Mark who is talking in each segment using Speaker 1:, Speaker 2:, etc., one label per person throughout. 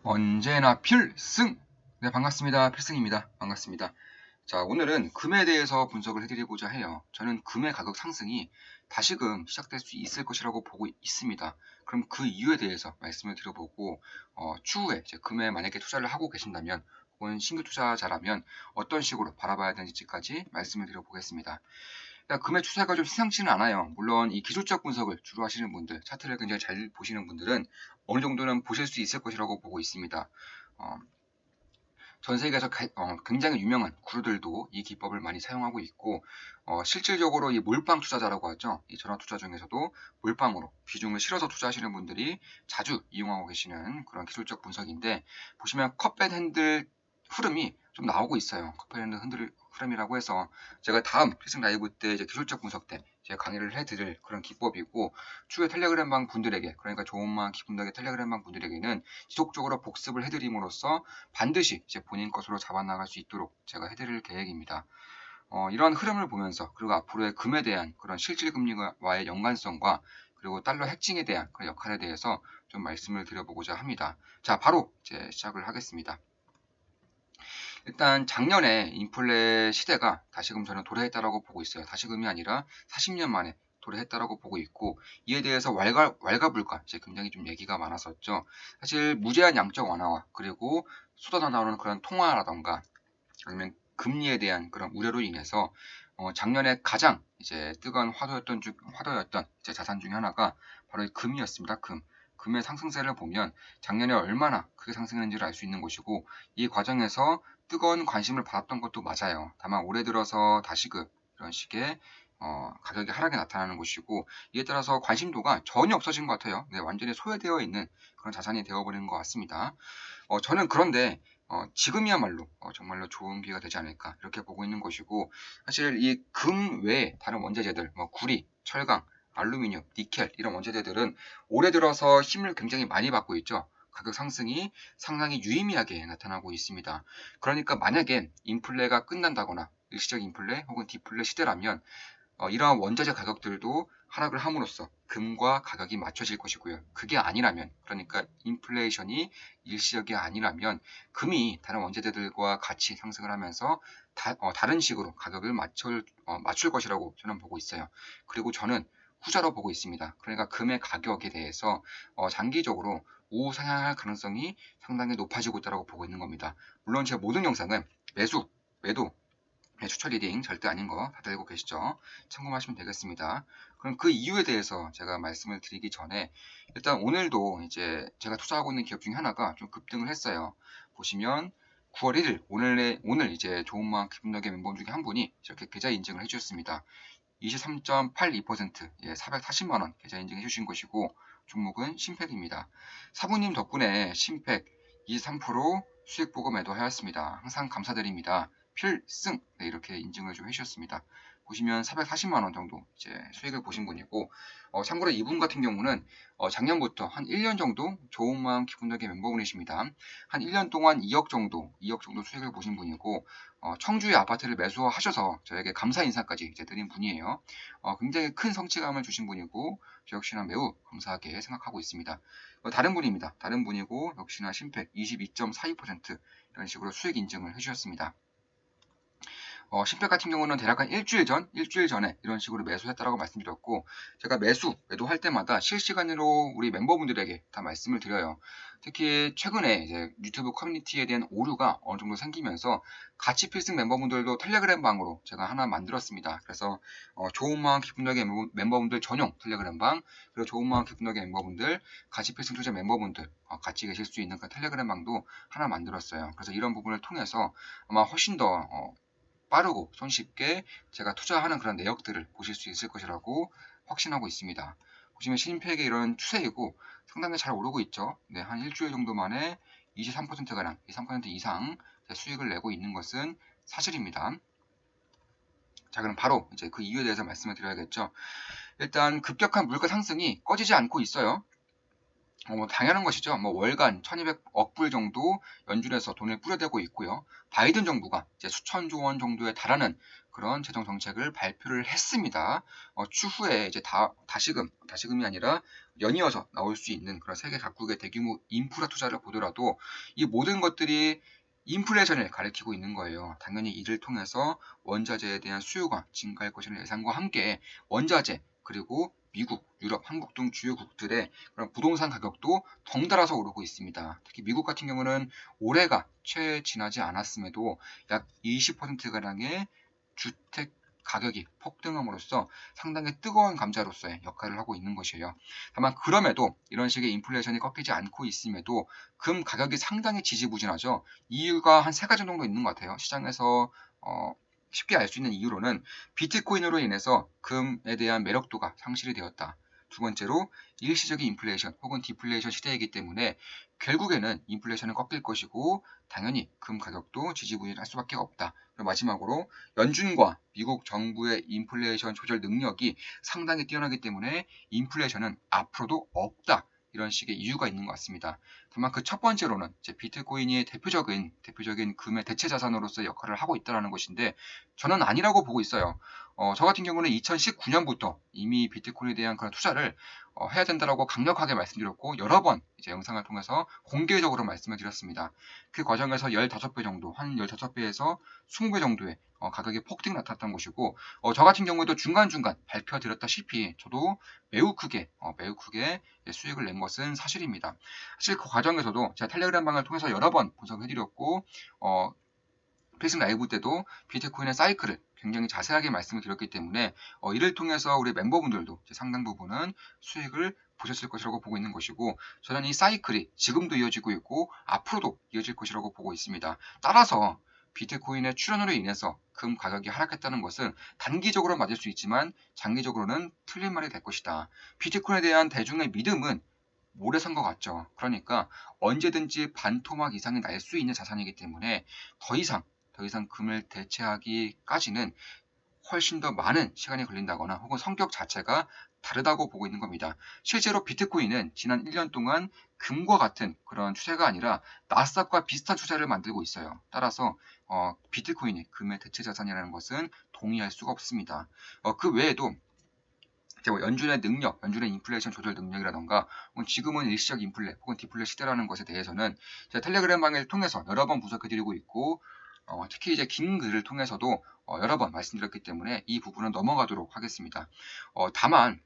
Speaker 1: 언제나 필승! 네, 반갑습니다. 필승입니다. 반갑습니다. 자, 오늘은 금에 대해서 분석을 해드리고자 해요. 저는 금의 가격 상승이 다시금 시작될 수 있을 것이라고 보고 있습니다. 그럼 그 이유에 대해서 말씀을 드려보고, 추후에 이제 금에 만약에 투자를 하고 계신다면, 혹은 신규 투자자라면 어떤 식으로 바라봐야 되는지까지 말씀을 드려보겠습니다. 금의 추세가 좀 심상치는 않아요. 물론 이 기술적 분석을 주로 하시는 분들, 차트를 굉장히 잘 보시는 분들은 어느 정도는 보실 수 있을 것이라고 보고 있습니다. 어, 전 세계에서 굉장히 유명한 구루들도 이 기법을 많이 사용하고 있고, 실질적으로 이 몰빵 투자자라고 하죠. 이 전화 투자 중에서도 몰빵으로 비중을 실어서 투자하시는 분들이 자주 이용하고 계시는 그런 기술적 분석인데, 보시면 컵앤 핸들 흐름이 좀 나오고 있어요. 컵앤 핸들 흐름이라고 해서 제가 다음 필승 라이브 때 이제 기술적 분석 때 제가 강의를 해드릴 그런 기법이고, 추후에 텔레그램방 분들에게, 그러니까 좋은만 기분덕의 텔레그램방 분들에게는 지속적으로 복습을 해드림으로써 반드시 이제 본인 것으로 잡아나갈 수 있도록 제가 해드릴 계획입니다. 이런 흐름을 보면서, 그리고 앞으로의 금에 대한 그런 실질 금리와의 연관성과, 그리고 달러 해칭에 대한 그런 역할에 대해서 좀 말씀을 드려보고자 합니다. 자, 바로 이제 시작을 하겠습니다. 일단 작년에 인플레 시대가 다시금 저는 도래했다라고 보고 있어요. 다시금이 아니라 40년 만에 도래했다라고 보고 있고, 이에 대해서 왈가불가 이제 굉장히 좀 얘기가 많았었죠. 사실 무제한 양적 완화와, 그리고 쏟아져 나오는 그런 통화라던가 아니면 금리에 대한 그런 우려로 인해서 작년에 가장 이제 뜨거운 화두였던 이제 자산 중에 하나가 바로 이 금이었습니다. 금의 상승세를 보면 작년에 얼마나 크게 상승했는지를 알 수 있는 것이고, 이 과정에서 뜨거운 관심을 받았던 것도 맞아요. 다만 올해 들어서 다시금 이런 식의 가격이 하락이 나타나는 것이고, 이에 따라서 관심도가 전혀 없어진 것 같아요. 네, 완전히 소외되어 있는 그런 자산이 되어버린 것 같습니다. 저는 그런데 지금이야말로 정말로 좋은 기회가 되지 않을까 이렇게 보고 있는 것이고, 사실 이 금 외에 다른 원자재들, 뭐 구리, 철강, 알루미늄, 니켈 이런 원자재들은 올해 들어서 힘을 굉장히 많이 받고 있죠. 가격 상승이 상당히 유의미하게 나타나고 있습니다. 그러니까 만약에 인플레가 끝난다거나 일시적 인플레 혹은 디플레 시대라면 이러한 원자재 가격들도 하락을 함으로써 금과 가격이 맞춰질 것이고요. 그게 아니라면, 그러니까 인플레이션이 일시적이 아니라면 금이 다른 원자재들과 같이 상승을 하면서 다른 식으로 가격을 맞출 것이라고 저는 보고 있어요. 그리고 저는 후자로 보고 있습니다. 그러니까 금의 가격에 대해서 장기적으로 우상향할 가능성이 상당히 높아지고 있다고 보고 있는 겁니다. 물론 제 모든 영상은 매도, 추천 리딩 절대 아닌 거 다들 알고 계시죠? 참고하시면 되겠습니다. 그럼 그 이유에 대해서 제가 말씀을 드리기 전에, 일단 오늘도 이제 제가 투자하고 있는 기업 중에 하나가 좀 급등을 했어요. 보시면 9월 1일 오늘 이제 좋은마음 기분나게 멤버 중에 한 분이 이렇게 계좌 인증을 해주셨습니다. 23.82%, 440만 원 계좌 인증해 주신 것이고, 종목은 신팩입니다. 사부님 덕분에 신팩 23% 수익 보고 매도하였습니다. 항상 감사드립니다. 필승! 네, 이렇게 인증을 좀 해주셨습니다. 보시면 440만 원 정도 이제 수익을 보신 분이고, 참고로 이분 같은 경우는 작년부터 한 1년 정도 좋은 마음 기분나게 멤버분이십니다. 한 1년 동안 2억 정도 수익을 보신 분이고, 청주의 아파트를 매수하셔서 저에게 감사 인사까지 이제 드린 분이에요. 굉장히 큰 성취감을 주신 분이고, 저 역시나 매우 감사하게 생각하고 있습니다. 다른 분입니다. 다른 분이고, 역시나 심팩 22.42% 이런 식으로 수익 인증을 해주셨습니다. 신팩 같은 경우는 대략 한 일주일 전에 이런 식으로 매수했다라고 말씀드렸고, 제가 매도할 때마다 실시간으로 우리 멤버분들에게 다 말씀을 드려요. 특히 최근에 이제 유튜브 커뮤니티에 대한 오류가 어느 정도 생기면서 같이 필승 멤버분들도 텔레그램 방으로 제가 하나 만들었습니다. 그래서 좋은 마음 기쁨력의 멤버분들 전용 텔레그램 방, 그리고 좋은 마음 기쁨력의 멤버분들, 같이 필승 투자 멤버분들 같이 계실 수 있는 그 텔레그램 방도 하나 만들었어요. 그래서 이런 부분을 통해서 아마 훨씬 더 빠르고 손쉽게 제가 투자하는 그런 내역들을 보실 수 있을 것이라고 확신하고 있습니다. 보시면 신임팩의 이런 추세이고 상당히 잘 오르고 있죠. 네, 한 일주일 정도 만에 23%가량, 23% 이상 수익을 내고 있는 것은 사실입니다. 자, 그럼 바로 이제 그 이유에 대해서 말씀을 드려야겠죠. 일단 급격한 물가 상승이 꺼지지 않고 있어요. 당연한 것이죠. 월간 1200억 불 정도 연준에서 돈을 뿌려대고 있고요. 바이든 정부가 이제 수천조 원 정도에 달하는 그런 재정 정책을 발표를 했습니다. 추후에 이제 다시금이 아니라 연이어서 나올 수 있는 그런 세계 각국의 대규모 인프라 투자를 보더라도 이 모든 것들이 인플레이션을 가리키고 있는 거예요. 당연히 이를 통해서 원자재에 대한 수요가 증가할 것이라는 예상과 함께 원자재 그리고 미국, 유럽, 한국 등 주요국들의 그런 부동산 가격도 덩달아서 오르고 있습니다. 특히 미국 같은 경우는 올해가 채 지나지 않았음에도 약 20%가량의 주택 가격이 폭등함으로써 상당히 뜨거운 감자로서의 역할을 하고 있는 것이에요. 다만 그럼에도 이런 식의 인플레이션이 꺾이지 않고 있음에도 금 가격이 상당히 지지부진하죠. 이유가 한 세 가지 정도 있는 것 같아요. 시장에서 쉽게 알 수 있는 이유로는 비트코인으로 인해서 금에 대한 매력도가 상실이 되었다. 두 번째로 일시적인 인플레이션 혹은 디플레이션 시대이기 때문에 결국에는 인플레이션은 꺾일 것이고 당연히 금 가격도 지지부진할 수밖에 없다. 그리고 마지막으로 연준과 미국 정부의 인플레이션 조절 능력이 상당히 뛰어나기 때문에 인플레이션은 앞으로도 없다. 이런 식의 이유가 있는 것 같습니다. 다만 그 첫 번째로는 이제 비트코인이 대표적인 금의 대체 자산으로서 역할을 하고 있다는 것인데 저는 아니라고 보고 있어요. 저 같은 경우는 2019년부터 이미 비트코인에 대한 그런 투자를 해야 된다라고 강력하게 말씀드렸고 여러 번 이제 영상을 통해서 공개적으로 말씀을 드렸습니다. 그 과정에서 15배 정도, 한 15배에서 20배 정도의 가격이 폭등이 나타났던 것이고 저 같은 경우에도 중간중간 발표드렸다시피 저도 매우 크게 수익을 낸 것은 사실입니다. 사실 그 과정에서도 제가 텔레그램 방을 통해서 여러 번 분석을 해드렸고 페이스북 라이브 때도 비트코인의 사이클을 굉장히 자세하게 말씀을 드렸기 때문에 이를 통해서 우리 멤버분들도 상당 부분은 수익을 보셨을 것이라고 보고 있는 것이고 저는 이 사이클이 지금도 이어지고 있고 앞으로도 이어질 것이라고 보고 있습니다. 따라서 비트코인의 출현으로 인해서 금 가격이 하락했다는 것은 단기적으로 맞을 수 있지만 장기적으로는 틀린 말이 될 것이다. 비트코인에 대한 대중의 믿음은 모래산 것 같죠. 그러니까 언제든지 반토막 이상이 날 수 있는 자산이기 때문에 더 이상 금을 대체하기까지는 훨씬 더 많은 시간이 걸린다거나 혹은 성격 자체가 다르다고 보고 있는 겁니다. 실제로 비트코인은 지난 1년 동안 금과 같은 그런 추세가 아니라 나스닥과 비슷한 추세를 만들고 있어요. 따라서 비트코인이 금의 대체 자산이라는 것은 동의할 수가 없습니다. 그 외에도 뭐 연준의 능력, 연준의 인플레이션 조절 능력이라던가 혹은 지금은 일시적 인플레 혹은 디플레 시대라는 것에 대해서는 제가 텔레그램 방을 통해서 여러 번 분석해드리고 있고 특히 이제 긴 글을 통해서도 여러 번 말씀드렸기 때문에 이 부분은 넘어가도록 하겠습니다. 다만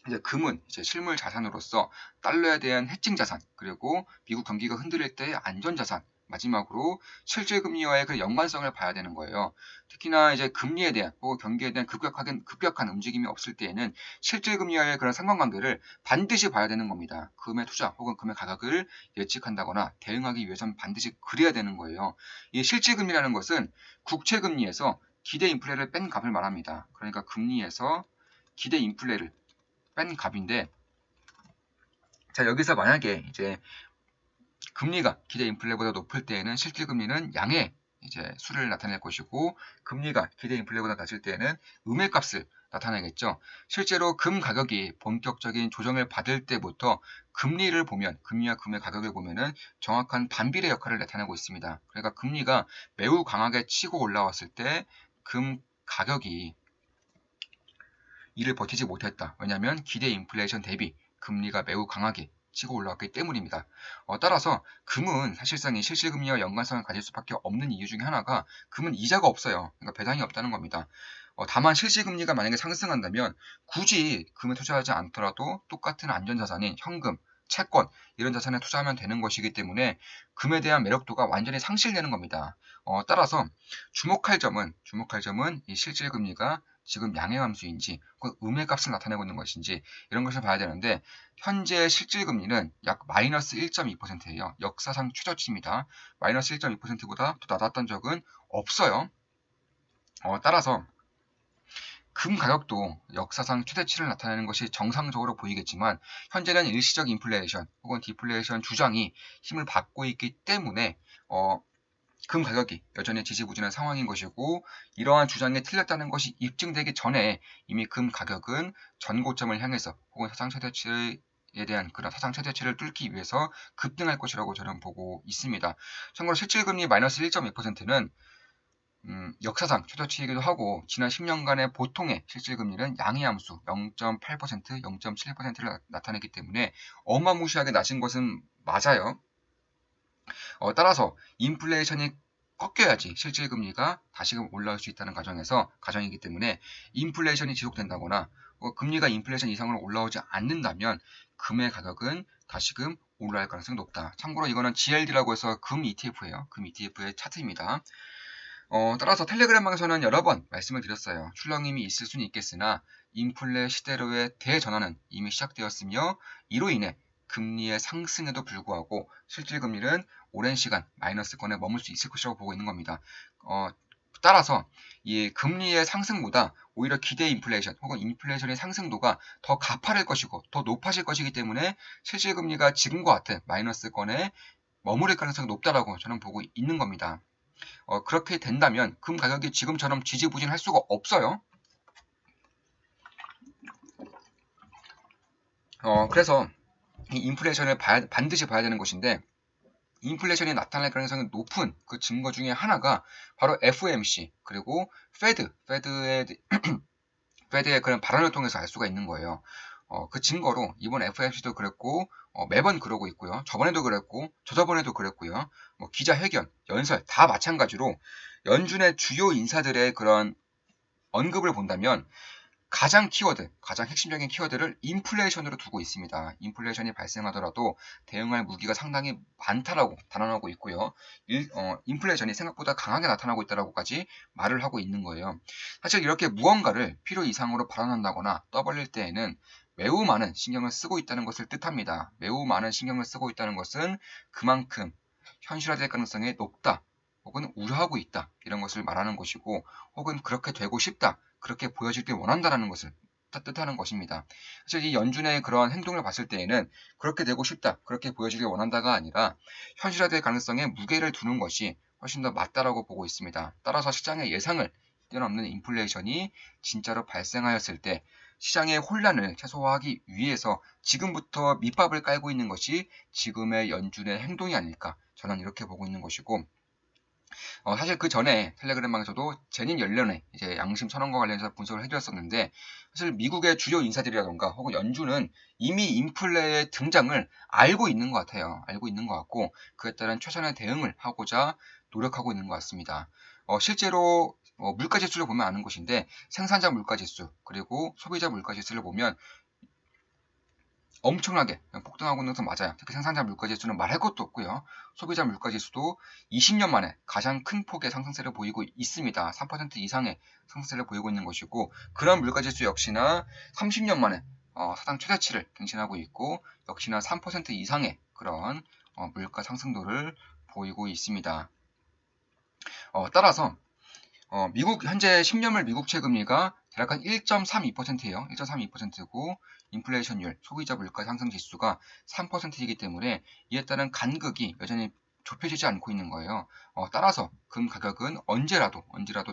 Speaker 1: 이제 금은 이제 실물 자산으로서 달러에 대한 해칭 자산 그리고 미국 경기가 흔들릴 때의 안전 자산 마지막으로 실질 금리와의 그 연관성을 봐야 되는 거예요. 특히나 이제 금리에 대한 혹은 경기에 대한 급격한 움직임이 없을 때에는 실질 금리와의 그런 상관관계를 반드시 봐야 되는 겁니다. 금의 투자 혹은 금의 가격을 예측한다거나 대응하기 위해서는 반드시 그래야 되는 거예요. 이 실질 금리라는 것은 국채 금리에서 기대 인플레를 뺀 값을 말합니다. 그러니까 금리에서 기대 인플레를 뺀 값인데 자 여기서 만약에 이제 금리가 기대 인플레보다 높을 때에는 실질 금리는 양의 이제 수를 나타낼 것이고 금리가 기대 인플레보다 낮을 때에는 음의 값을 나타내겠죠. 실제로 금 가격이 본격적인 조정을 받을 때부터 금리를 보면 금리와 금의 가격을 보면은 정확한 반비례 역할을 나타내고 있습니다. 그러니까 금리가 매우 강하게 치고 올라왔을 때 금 가격이 이를 버티지 못했다. 왜냐하면 기대 인플레이션 대비 금리가 매우 강하게 치고 올라왔기 때문입니다. 따라서 금은 사실상 이 실질금리와 연관성을 가질 수밖에 없는 이유 중에 하나가 금은 이자가 없어요. 그러니까 배당이 없다는 겁니다. 다만 실질금리가 만약에 상승한다면 굳이 금에 투자하지 않더라도 똑같은 안전자산인 현금, 채권 이런 자산에 투자하면 되는 것이기 때문에 금에 대한 매력도가 완전히 상실되는 겁니다. 따라서 주목할 점은 이 실질금리가 지금 양행함수인지 혹은 음의 값을 나타내고 있는 것인지 이런 것을 봐야 되는데 현재 실질금리는 약 마이너스 1.2%예요. 역사상 최저치입니다. 마이너스 1.2%보다 더 낮았던 적은 없어요. 따라서 금 가격도 역사상 최대치를 나타내는 것이 정상적으로 보이겠지만 현재는 일시적 인플레이션 혹은 디플레이션 주장이 힘을 받고 있기 때문에 금 가격이 여전히 지지부진한 상황인 것이고 이러한 주장이 틀렸다는 것이 입증되기 전에 이미 금 가격은 전고점을 향해서 혹은 사상 최대치에 대한 그런 사상 최대치를 뚫기 위해서 급등할 것이라고 저는 보고 있습니다. 참고로 실질금리 마이너스 1.2%는 역사상 최저치이기도 하고 지난 10년간의 보통의 실질금리는 양의 함수 0.8%, 0.7%를 나타내기 때문에 어마무시하게 낮은 것은 맞아요. 따라서 인플레이션이 꺾여야지 실질금리가 다시금 올라올 수 있다는 가정이기 때문에 인플레이션이 지속된다거나 금리가 인플레이션 이상으로 올라오지 않는다면 금의 가격은 다시금 올라갈 가능성이 높다. 참고로 이거는 GLD라고 해서 금 ETF예요. 금 ETF의 차트입니다. 따라서 텔레그램방에서는 여러 번 말씀을 드렸어요. 출렁임이 있을 수는 있겠으나 인플레 시대로의 대전환은 이미 시작되었으며 이로 인해 금리의 상승에도 불구하고 실질금리는 오랜 시간 마이너스권에 머물 수 있을 것이라고 보고 있는 겁니다. 따라서 이 금리의 상승보다 오히려 기대 인플레이션 혹은 인플레이션의 상승도가 더 가파를 것이고 더 높아질 것이기 때문에 실질금리가 지금과 같은 마이너스권에 머무를 가능성이 높다라고 저는 보고 있는 겁니다. 그렇게 된다면 금 가격이 지금처럼 지지부진할 수가 없어요. 그래서 이 인플레이션을 반드시 봐야 되는 것인데 인플레이션이 나타날 가능성이 높은 그 증거 중에 하나가 바로 FOMC 그리고 페드의 그런 발언을 통해서 알 수가 있는 거예요. 그 증거로 이번 FOMC도 그랬고 매번 그러고 있고요. 저번에도 그랬고 저저번에도 그랬고요. 기자회견, 연설 다 마찬가지로 연준의 주요 인사들의 그런 언급을 본다면 가장 핵심적인 키워드를 인플레이션으로 두고 있습니다. 인플레이션이 발생하더라도 대응할 무기가 상당히 많다라고 단언하고 있고요. 인플레이션이 생각보다 강하게 나타나고 있다라고까지 말을 하고 있는 거예요. 사실 이렇게 무언가를 필요 이상으로 발언한다거나 떠벌릴 때에는 매우 많은 신경을 쓰고 있다는 것을 뜻합니다. 매우 많은 신경을 쓰고 있다는 것은 그만큼 현실화될 가능성이 높다. 혹은 우려하고 있다. 이런 것을 말하는 것이고 혹은 그렇게 되고 싶다. 그렇게 보여지길 원한다라는 것을 뜻하는 것입니다. 사실 이 연준의 그런 행동을 봤을 때에는 그렇게 되고 싶다, 그렇게 보여지길 원한다가 아니라 현실화될 가능성에 무게를 두는 것이 훨씬 더 맞다라고 보고 있습니다. 따라서 시장의 예상을 뛰어넘는 인플레이션이 진짜로 발생하였을 때 시장의 혼란을 최소화하기 위해서 지금부터 밑밥을 깔고 있는 것이 지금의 연준의 행동이 아닐까 저는 이렇게 보고 있는 것이고 사실 그 전에 텔레그램방에서도 재임 연련에 이제 양심 선언과 관련해서 분석을 해드렸었는데 사실 미국의 주요 인사들이라던가 혹은 연준은 이미 인플레의 등장을 알고 있는 것 같아요. 알고 있는 것 같고 그에 따른 최선의 대응을 하고자 노력하고 있는 것 같습니다. 실제로 물가 지수를 보면 아는 것인데 생산자 물가 지수 그리고 소비자 물가 지수를 보면 엄청나게 폭등하고 있는 것은 맞아요. 특히 생산자 물가지수는 말할 것도 없고요. 소비자 물가지수도 20년 만에 가장 큰 폭의 상승세를 보이고 있습니다. 3% 이상의 상승세를 보이고 있는 것이고 그런 물가지수 역시나 30년 만에 사상 최대치를 갱신하고 있고 역시나 3% 이상의 그런 물가 상승도를 보이고 있습니다. 따라서 미국 현재 10년물 미국채 금리가 대략 한 1.32%예요. 1.32%고 인플레이션율, 소비자 물가 상승 지수가 3%이기 때문에 이에 따른 간극이 여전히 좁혀지지 않고 있는 거예요. 따라서 금 가격은 언제라도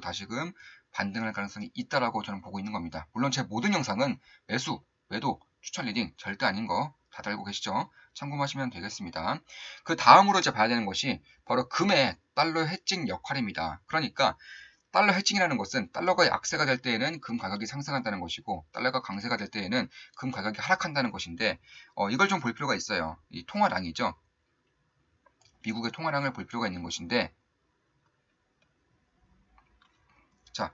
Speaker 1: 다시금 반등할 가능성이 있다라고 저는 보고 있는 겁니다. 물론 제 모든 영상은 매수, 매도, 추천 리딩 절대 아닌 거 다들 알고 계시죠? 참고하시면 되겠습니다. 그 다음으로 이제 봐야 되는 것이 바로 금의 달러 해칭 역할입니다. 그러니까 달러 해칭이라는 것은 달러가 약세가 될 때에는 금 가격이 상승한다는 것이고 달러가 강세가 될 때에는 금 가격이 하락한다는 것인데 이걸 좀 볼 필요가 있어요. 이 통화량이죠. 미국의 통화량을 볼 필요가 있는 것인데 자,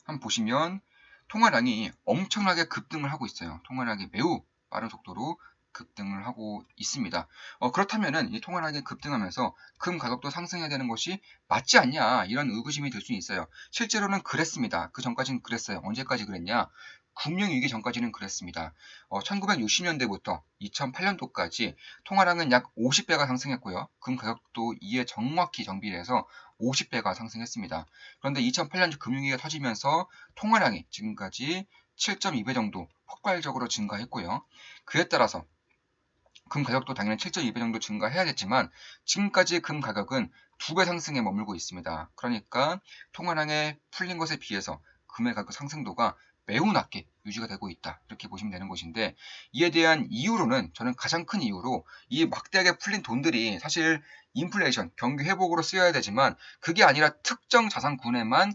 Speaker 1: 한번 보시면 통화량이 엄청나게 급등을 하고 있어요. 통화량이 매우 빠른 속도로 급등을 하고 있습니다. 그렇다면은 이 통화량이 급등하면서 금 가격도 상승해야 되는 것이 맞지 않냐 이런 의구심이 들 수 있어요. 실제로는 그랬습니다. 그 전까지는 그랬어요. 언제까지 그랬냐? 금융위기 전까지는 그랬습니다. 1960년대부터 2008년도까지 통화량은 약 50배가 상승했고요. 금 가격도 이에 정확히 정비해서 50배가 상승했습니다. 그런데 2008년 금융위기가 터지면서 통화량이 지금까지 7.2배 정도 폭발적으로 증가했고요. 그에 따라서 금 가격도 당연히 7.2배 정도 증가해야겠지만 지금까지 금 가격은 2배 상승에 머물고 있습니다. 그러니까 통화량에 풀린 것에 비해서 금의 가격 상승도가 매우 낮게 유지가 되고 있다. 이렇게 보시면 되는 것인데, 이에 대한 이유로는, 저는 가장 큰 이유로 이 막대하게 풀린 돈들이 사실 인플레이션, 경기 회복으로 쓰여야 되지만 그게 아니라 특정 자산군에만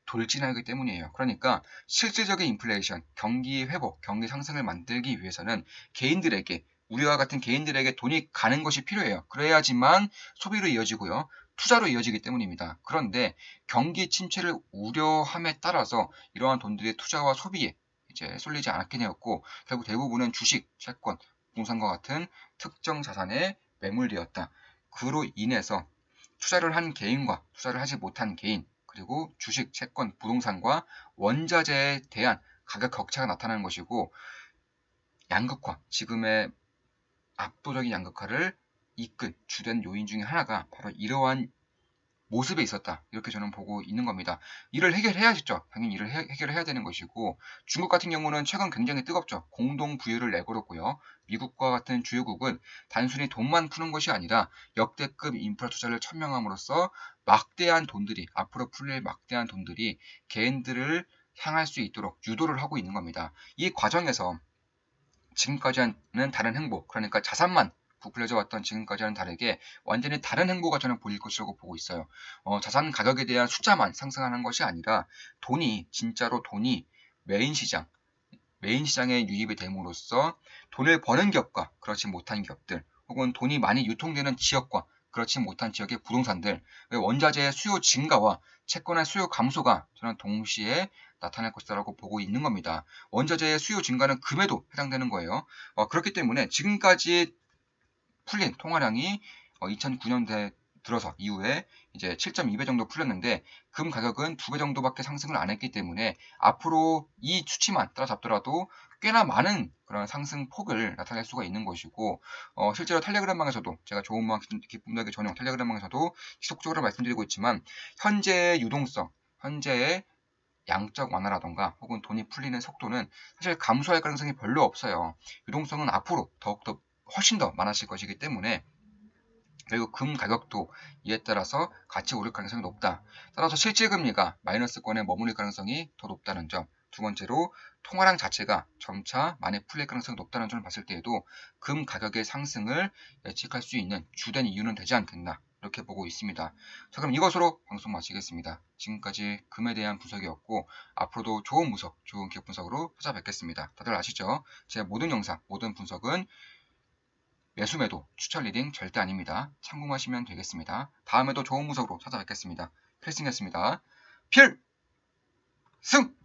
Speaker 1: 돌진하기 때문이에요. 그러니까 실질적인 인플레이션, 경기 회복, 경기 상승을 만들기 위해서는 개인들에게, 우리와 같은 개인들에게 돈이 가는 것이 필요해요. 그래야지만 소비로 이어지고요. 투자로 이어지기 때문입니다. 그런데 경기 침체를 우려함에 따라서 이러한 돈들이 투자와 소비에 이제 쏠리지 않게 되었고, 결국 대부분은 주식, 채권, 부동산과 같은 특정 자산에 매몰되었다. 그로 인해서 투자를 한 개인과 투자를 하지 못한 개인, 그리고 주식, 채권, 부동산과 원자재에 대한 가격 격차가 나타나는 것이고, 양극화, 지금의 압도적인 양극화를 이끈 주된 요인 중에 하나가 바로 이러한 모습에 있었다. 이렇게 저는 보고 있는 겁니다. 이를 해결해야겠죠. 당연히 이를 해결해야 되는 것이고, 중국 같은 경우는 최근 굉장히 뜨겁죠. 공동 부유를 내걸었고요. 미국과 같은 주요국은 단순히 돈만 푸는 것이 아니라 역대급 인프라 투자를 천명함으로써 막대한 돈들이, 앞으로 풀릴 막대한 돈들이 개인들을 향할 수 있도록 유도를 하고 있는 겁니다. 이 과정에서 지금까지는 다른 행보, 그러니까 자산만 부풀려져 왔던 지금까지와는 다르게 완전히 다른 행보가 저는 보일 것이라고 보고 있어요. 자산 가격에 대한 숫자만 상승하는 것이 아니라 진짜로 돈이 메인 시장, 메인 시장에 유입이 됨으로써 돈을 버는 기업과 그렇지 못한 기업들, 혹은 돈이 많이 유통되는 지역과 그렇지 못한 지역의 부동산들, 원자재의 수요 증가와 채권의 수요 감소가 저는 동시에 나타날 것이라고 보고 있는 겁니다. 원자재의 수요 증가는 금에도 해당되는 거예요. 그렇기 때문에 지금까지 풀린 통화량이 2009년대 들어서 이후에 이제 7.2배 정도 풀렸는데, 금 가격은 2배 정도밖에 상승을 안 했기 때문에 앞으로 이 수치만 따라잡더라도 꽤나 많은 그런 상승 폭을 나타낼 수가 있는 것이고, 실제로 텔레그램방에서도, 제가 좋은 마음 기쁨되게 전용 텔레그램방에서도 지속적으로 말씀드리고 있지만, 현재의 유동성, 현재의 양적 완화라던가 혹은 돈이 풀리는 속도는 사실 감소할 가능성이 별로 없어요. 유동성은 앞으로 더욱더 훨씬 더 많아질 것이기 때문에, 그리고 금 가격도 이에 따라서 같이 오를 가능성이 높다. 따라서 실질금리가 마이너스권에 머무를 가능성이 더 높다는 점. 두 번째로 통화량 자체가 점차 많이 풀릴 가능성이 높다는 점을 봤을 때에도 금 가격의 상승을 예측할 수 있는 주된 이유는 되지 않겠나, 이렇게 보고 있습니다. 자, 그럼 이것으로 방송 마치겠습니다. 지금까지 금에 대한 분석이었고, 앞으로도 좋은 분석, 좋은 기업 분석으로 찾아뵙겠습니다. 다들 아시죠? 제 모든 영상, 모든 분석은 매수 매도 추천 리딩 절대 아닙니다. 참고하시면 되겠습니다. 다음에도 좋은 분석으로 찾아뵙겠습니다. 필승이었습니다. 필승!